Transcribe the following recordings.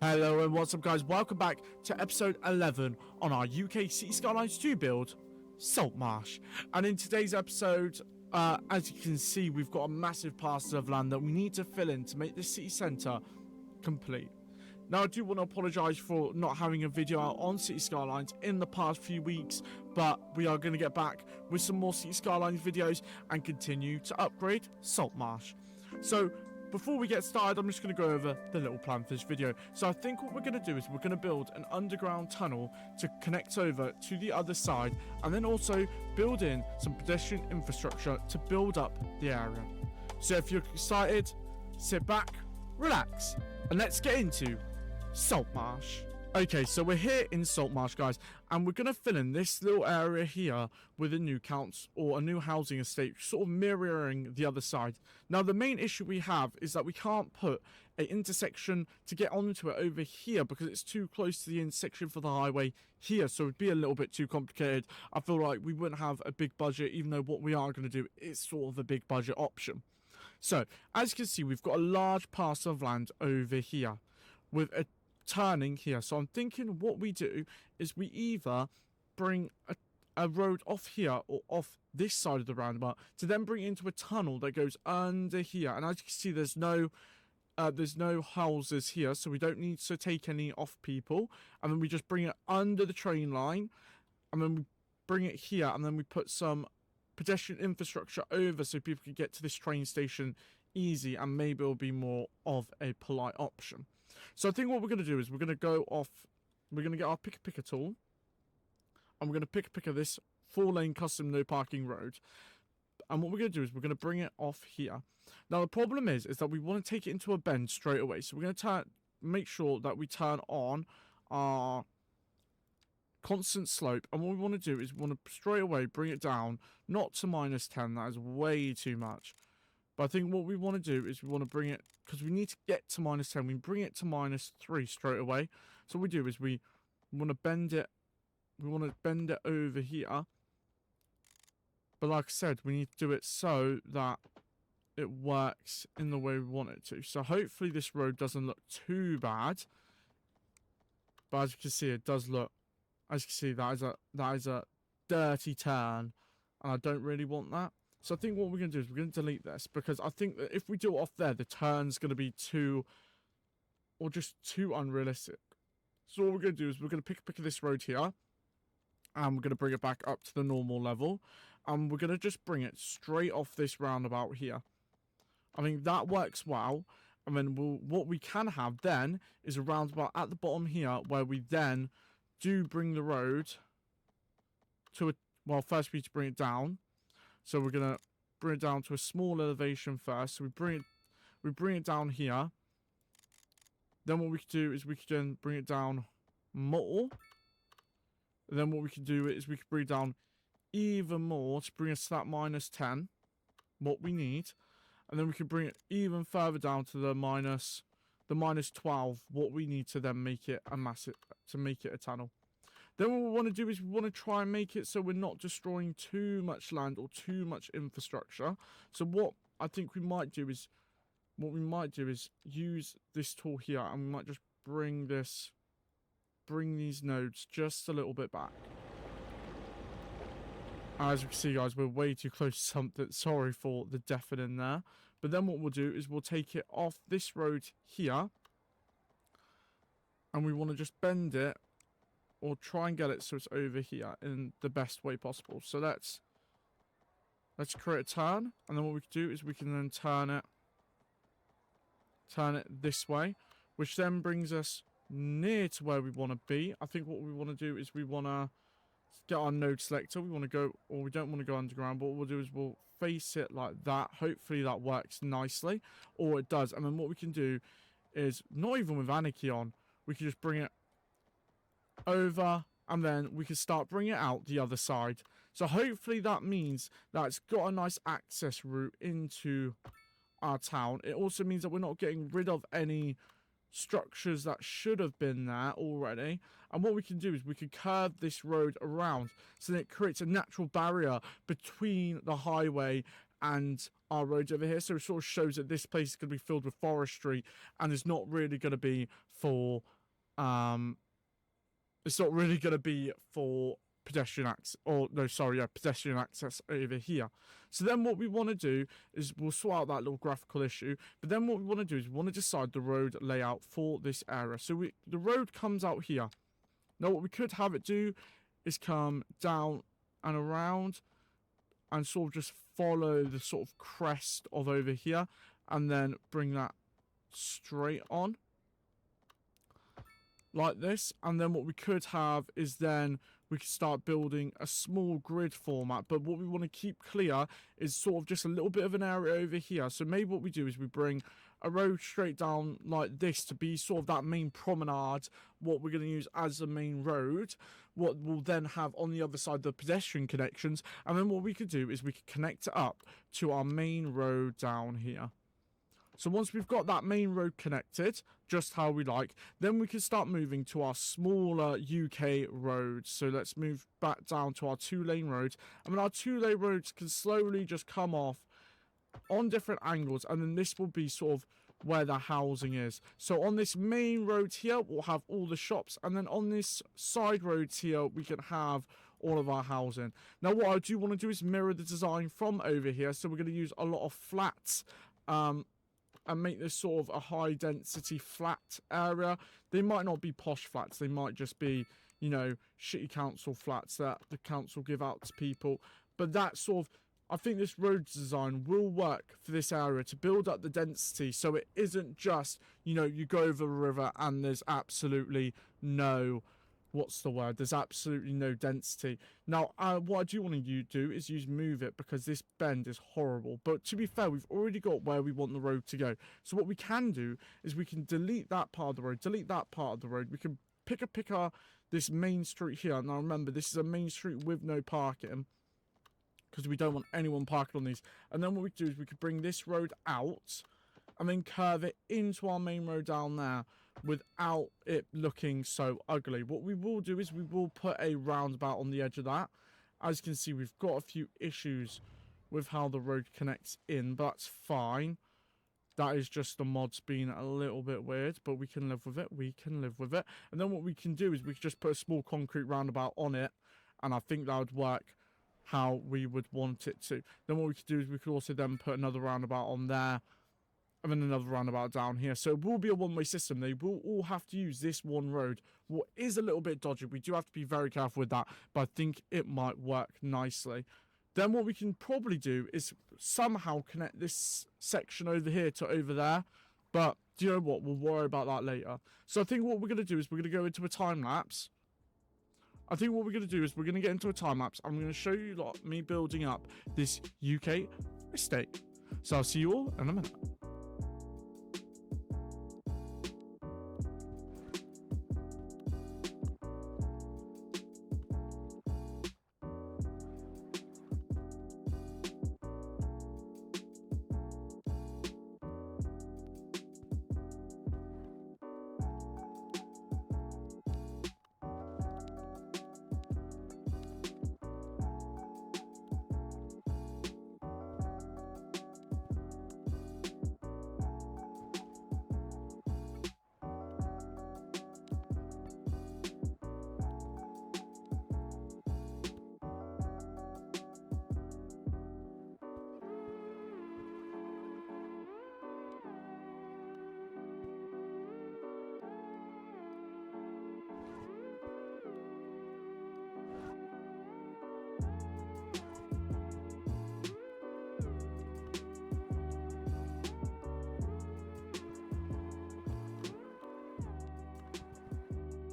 Hello and what's up guys, welcome back to episode 11 on our UK City Skylines 2 build, Saltmarsh. And in today's episode, as you can see, we've got a massive parcel of land that we need to fill in to make the city centre complete. Now I do want to apologise for not having a video out on City Skylines in the past few weeks, but we are going to get back with some more City Skylines videos and continue to upgrade Saltmarsh. So before we get started, I'm just going to go over the little plan for this video. So I think what we're going to do is we're going to build an underground tunnel to connect over to the other side, and then also build in some pedestrian infrastructure to build up the area. So if you're excited, sit back, relax, and let's get into Saltmarsh. Okay, so we're here in Saltmarsh, guys, and we're going to fill in this little area here with a new council or a new housing estate, sort of mirroring the other side. Now, the main issue we have is that we can't put an intersection to get onto it over here because it's too close to the intersection for the highway here, so it'd be a little bit too complicated. I feel like we wouldn't have a big budget, even though what we are going to do is sort of a big budget option. So, as you can see, we've got a large parcel of land over here with a turning here. So I'm thinking what we do is we either bring a road off here or off this side of the roundabout to then bring it into a tunnel that goes under here. And as you can see, there's no houses here, so we don't need to take any off people. And then we just bring it under the train line, and then we bring it here, and then we put some pedestrian infrastructure over so people can get to this train station easy, and maybe it'll be more of a polite option. So I think what we're going to do is we're going to go off, we're going to get our picker tool, and we're going to picker this 4-lane custom no parking road. And what we're going to do is we're going to bring it off here. Now the problem is that we want to take it into a bend straight away. So we're going to make sure that we turn on our constant slope, and what we want to do is we want to straight away bring it down, not to -10, that is way too much. But I think what we want to do is we want to bring it, because we need to get to -10, we bring it to -3 straight away. So what we do is we want to bend it, over here. But like I said, we need to do it so that it works in the way we want it to. So hopefully this road doesn't look too bad. But as you can see, it does look, as you can see, that is a dirty turn, and I don't really want that. So I think what we're going to do is we're going to delete this, because I think that if we do it off there, the turn's going to be too unrealistic. So what we're going to do is we're going to pick this road here, and we're going to bring it back up to the normal level, and we're going to just bring it straight off this roundabout here. I think that works well. And then what we can have then is a roundabout at the bottom here, where we then do bring the road to a, well, first we need to bring it down. So we're going to bring it down to a small elevation first. So we bring it down here. Then what we could do is we could then bring it down more. And then what we could do is we could bring it down even more to bring us to that -10, what we need. And then we could bring it even further down to the -12, what we need to then make it a tunnel. Then what we want to do is we want to try and make it so we're not destroying too much land or too much infrastructure. So what I think we might do is, use this tool here, and we might just bring these nodes just a little bit back. As you can see, guys, we're way too close to something. Sorry for the deafening there. But then what we'll do is we'll take it off this road here, and we want to just bend it, or try and get it so it's over here in the best way possible. So let's create a turn, and then what we can do is we can then turn it this way, which then brings us near to where we want to be. I think what we want to do is we want to get our node selector. We want to go, or we don't want to go underground, but what we'll do is we'll face it like that. Hopefully that works nicely, or it does. And then what we can do is, not even with Anarchy on, we can just bring it over, and then we can start bringing it out the other side. So hopefully that means that it's got a nice access route into our town. It also means that we're not getting rid of any structures that should have been there already. And what we can do is we can curve this road around so that it creates a natural barrier between the highway and our roads over here. So it sort of shows that this place is going to be filled with forestry, and it's not really going to be for pedestrian access, or no, sorry, yeah, pedestrian access over here. So then what we want to do is we'll sort out that little graphical issue, but then what we want to do is we want to decide the road layout for this area. So the road comes out here. Now what we could have it do is come down and around and sort of just follow the sort of crest of over here, and then bring that straight on like this. And then what we could have is then we could start building a small grid format, but what we want to keep clear is sort of just a little bit of an area over here. So maybe what we do is we bring a road straight down like this to be sort of that main promenade, what we're going to use as the main road, what we'll then have on the other side the pedestrian connections, and then what we could do is we could connect it up to our main road down here. So once we've got that main road connected, just how we like, then we can start moving to our smaller UK roads. So let's move back down to our 2-lane roads. And then our 2-lane roads can slowly just come off on different angles, and then this will be sort of where the housing is. So on this main road here, we'll have all the shops, and then on this side roads here, we can have all of our housing. Now what I do want to do is mirror the design from over here. So we're going to use a lot of flats, and make this sort of a high density flat area. They might not be posh flats, they might just be, you know, shitty council flats that the council give out to people. But that sort of, I think this road design will work for this area to build up the density, so it isn't just, you know, you go over the river and there's absolutely no, there's absolutely no density. Now, what I do want to do is use move it, because this bend is horrible. But to be fair, we've already got where we want the road to go. So what we can do is we can delete that part of the road, delete that part of the road. We can pick this main street here. Now remember, this is a main street with no parking, because we don't want anyone parking on these. And then what we do is we could bring this road out and then curve it into our main road down there without it looking so ugly. What we will do is we will put a roundabout on the edge of that. As you can see, we've got a few issues with how the road connects in, but that's fine. That is just the mods being a little bit weird, but we can live with it. We can live with it. And then what we can do is we can just put a small concrete roundabout on it, and I think that would work how we would want it to. Then what we could do is we could also then put another roundabout on there, and then another roundabout down here. So it will be a one-way system. They will all have to use this one road. What is a little bit dodgy, we do have to be very careful with that, but I think it might work nicely. Then what we can probably do is somehow connect this section over here to over there, but do you know what, we'll worry about that later. So I think what we're going to do is we're going to go into a time lapse. I'm going to get into a time lapse. I'm going to show you like me building up this UK estate. So I'll see you all in a minute.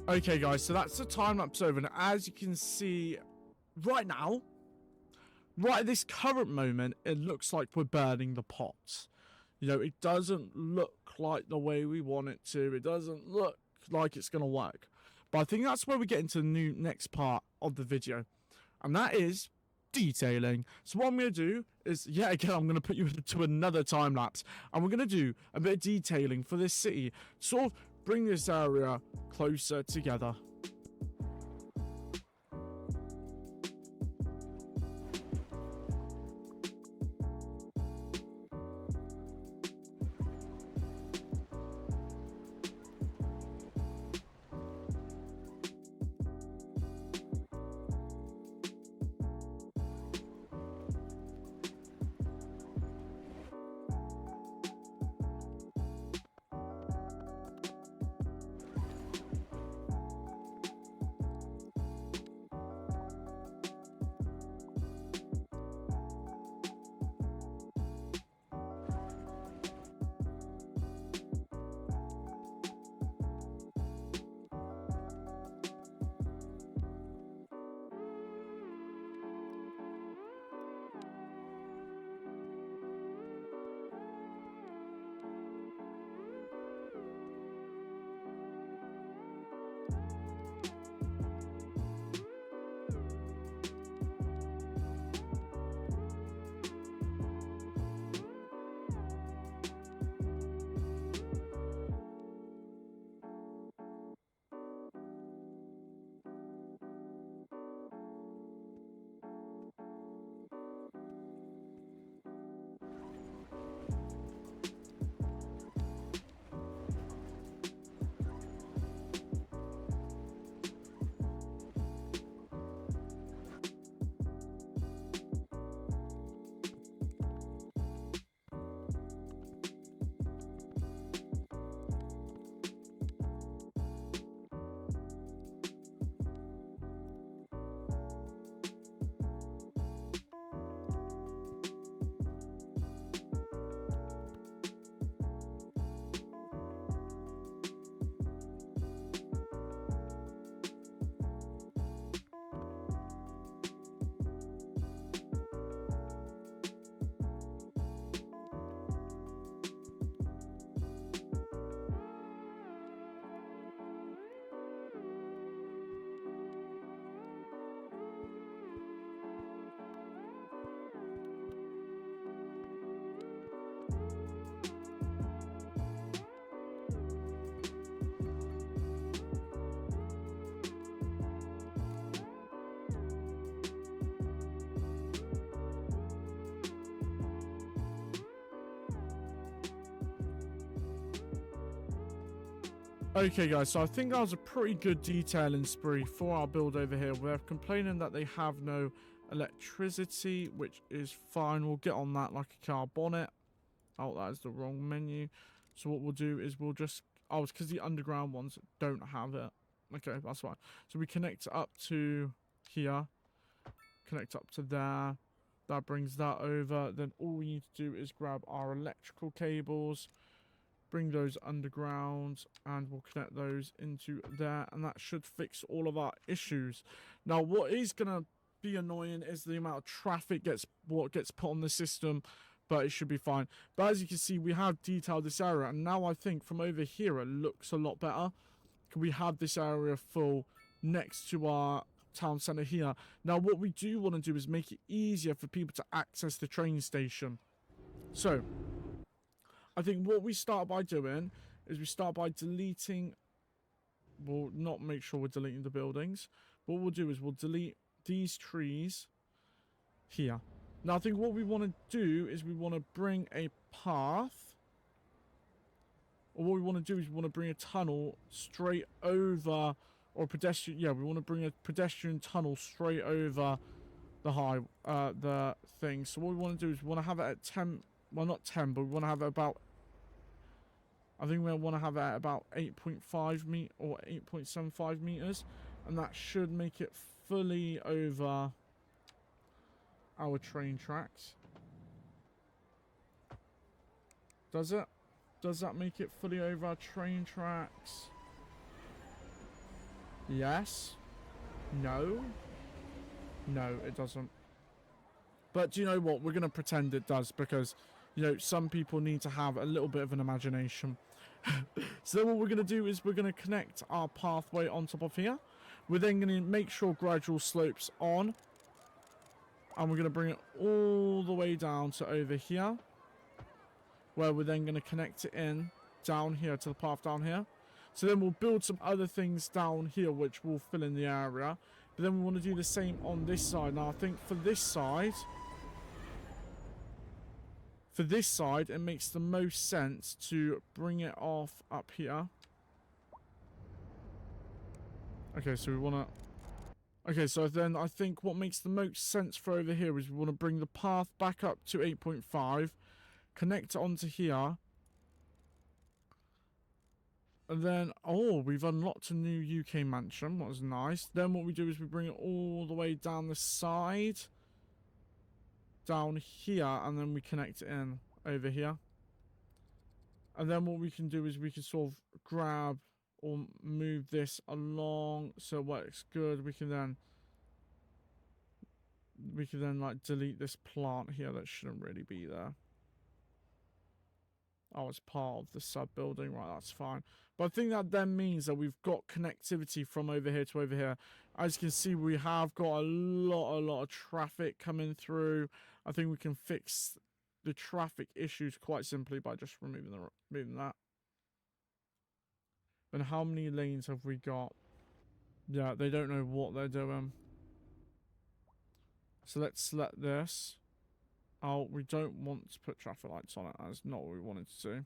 Okay guys, so that's the time lapse over, and as you can see right now, right at this current moment, it looks like we're burning the pot. You know, it doesn't look like the way we want it to. It doesn't look like it's going to work. But I think that's where we get into the next part of the video, and that is detailing. So what I'm going to do is, yet again, I'm going to put you into another time lapse, and we're going to do a bit of detailing for this city, sort of bring this area closer together. Okay guys, so I think that was a pretty good detailing spree for our build over here. We're complaining that they have no electricity, which is fine. We'll get on that like a car bonnet. Oh, that is the wrong menu. So what we'll do is we'll just... Oh, it's because the underground ones don't have it. Okay, that's fine. So we connect up to here. Connect up to there. That brings that over. Then all we need to do is grab our electrical cables. Bring those underground, and we'll connect those into there, and that should fix all of our issues. Now, what is gonna be annoying is the amount of traffic gets put on the system, but it should be fine. But as you can see, we have detailed this area, and now I think from over here it looks a lot better. We have this area full next to our town centre here. Now, what we do want to do is make it easier for people to access the train station. So I think what we start by doing is we start by deleting... We'll not make sure we're deleting the buildings. But what we'll do is we'll delete these trees here. Now, I think what we want to do is we want to bring a path. Or what we want to do is we want to bring a tunnel straight over... Or a pedestrian... Yeah, we want to bring a pedestrian tunnel straight over the thing. So what we want to do is we want to have it at 10... Well, not 10, but we want to have it about... I think we want to have it at about 8.5 meters or 8.75 meters. And that should make it fully over our train tracks. Does it? Does that make it fully over our train tracks? Yes. No. No, it doesn't. But do you know what? We're going to pretend it does, because, you know, some people need to have a little bit of an imagination. So then what we're going to do is we're going to connect our pathway on top of here. We're then going to make sure gradual slopes on. And we're going to bring it all the way down to over here, where we're then going to connect it in down here to the path down here. So then we'll build some other things down here which will fill in the area. But then we want to do the same on this side. Now I think for this side, it makes the most sense to bring it off up here. Okay, so we want to... Okay, so then I think what makes the most sense for over here is we want to bring the path back up to 8.5, connect it onto here, and then, oh, we've unlocked a new UK mansion. That was nice. Then what we do is we bring it all the way down the side, down here, and then we connect it in over here. And then what we can do is we can sort of grab or move this along so it works good. We can then like delete this plant here that shouldn't really be there. Oh, it's part of the sub-building. Right, that's fine. But I think that then means that we've got connectivity from over here to over here. As you can see, we have got a lot of traffic coming through. I think we can fix the traffic issues quite simply by just removing that. And how many lanes have we got? Yeah, they don't know what they're doing. So let's select this. Oh, we don't want to put traffic lights on it. That's not what we wanted to do.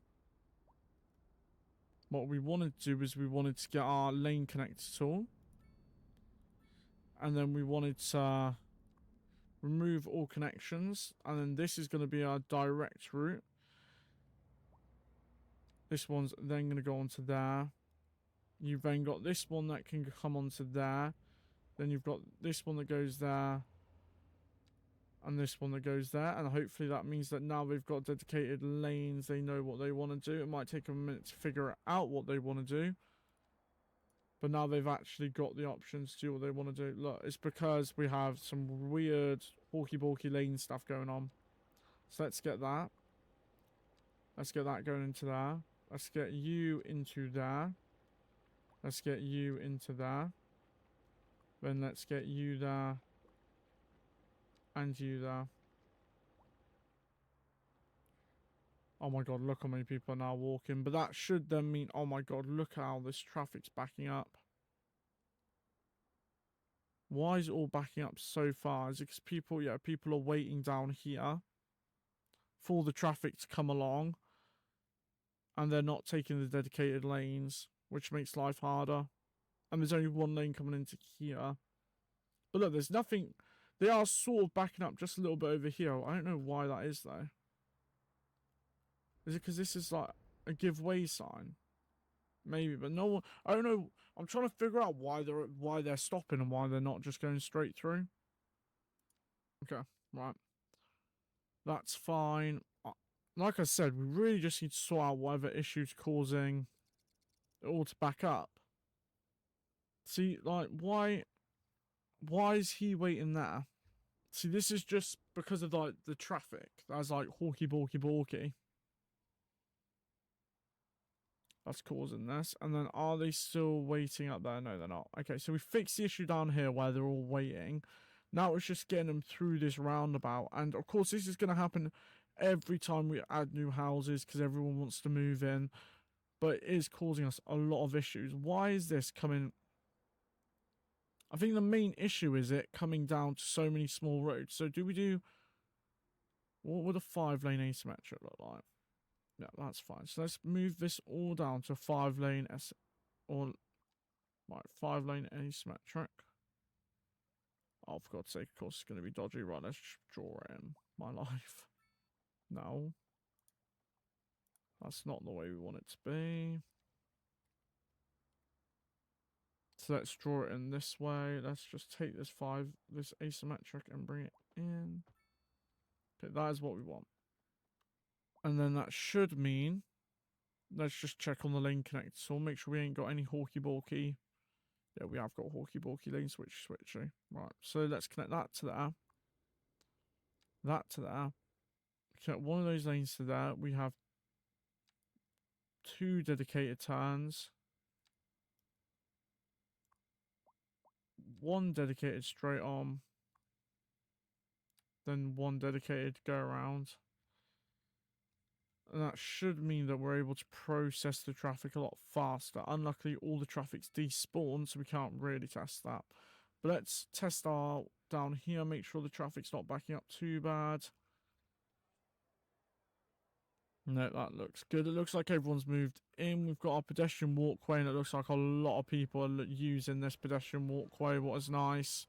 What we wanted to do is we wanted to get our lane connector tool. And then we wanted to remove all connections. And then this is going to be our direct route. This one's then going to go onto there. You've then got this one that can come onto there. Then you've got this one that goes there. And this one that goes there. And hopefully that means that now they've got dedicated lanes. They know what they want to do. It might take them a minute to figure out what they want to do. But now they've actually got the options to do what they want to do. Look, it's because we have some weird walkie-balkie lane stuff going on. So let's get that. Let's get that going into there. Let's get you into there. Let's get you into there. Then let's get you there. And you there. Oh my god, look how many people are now walking. But that should then mean, oh my god, look how this traffic's backing up. Why is it all backing up so far? Is it because people are waiting down here for the traffic to come along. And they're not taking the dedicated lanes, which makes life harder. And there's only one lane coming into here. But look, there's nothing. They are sort of backing up just a little bit over here. I don't know why that is, though. Is it because this is like a give way sign? Maybe, but no one. I don't know. I'm trying to figure out why they're stopping and why they're not just going straight through. Okay, right. That's fine. Like I said, we really just need to sort out whatever issues causing it all to back up. See, like, why is he waiting there? See, this is just because of, like, the traffic. That's, like, hawky-balky-balky. That's causing this. And then, are they still waiting up there? No, they're not. Okay, so we fixed the issue down here where they're all waiting. Now it's just getting them through this roundabout. And, of course, this is going to happen every time we add new houses because everyone wants to move in. But it is causing us a lot of issues. Why is this coming? I think the main issue is it coming down to so many small roads. So do we do... What would a 5-lane asymmetric look like? Yeah, that's fine. So let's move this all down to 5-lane right, 5-lane asymmetric. Oh, for God's sake, of course it's going to be dodgy. Right, let's just draw it in. My life. No. That's not the way we want it to be. So let's draw it in this way. Let's just take this asymmetric and bring it in. Okay, that is what we want. And then that should mean, let's just check on the lane connector. So we'll make sure we ain't got any hawky-balky. Yeah, we have got hawky-balky lane switchy. Right, so let's connect that to there. That to there. Connect one of those lanes to there. We have 2 dedicated turns. 1 dedicated straight on. Then 1 dedicated go around. And that should mean that we're able to process the traffic a lot faster. Unluckily, all the traffic's despawned, so we can't really test that. But let's test our down here, make sure the traffic's not backing up too bad. No, that looks good. It looks like everyone's moved in. We've got our pedestrian walkway, and it looks like a lot of people are using this pedestrian walkway. What is nice.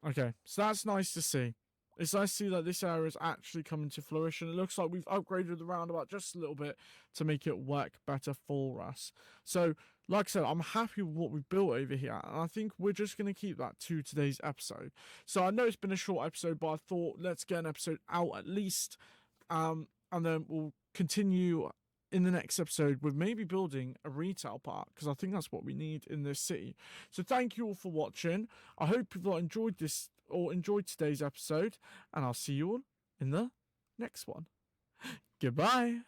Okay, so that's nice to see. It's nice to see that this area is actually coming to fruition. It looks like we've upgraded the roundabout just a little bit to make it work better for us. So, like I said, I'm happy with what we've built over here. And I think we're just going to keep that to today's episode. So, I know it's been a short episode, but I thought let's get an episode out at least. And then we'll continue in the next episode with maybe building a retail park, because I think that's what we need in this city. So thank you all for watching. I hope you've enjoyed this or enjoyed today's episode, and I'll see you all in the next one. Goodbye.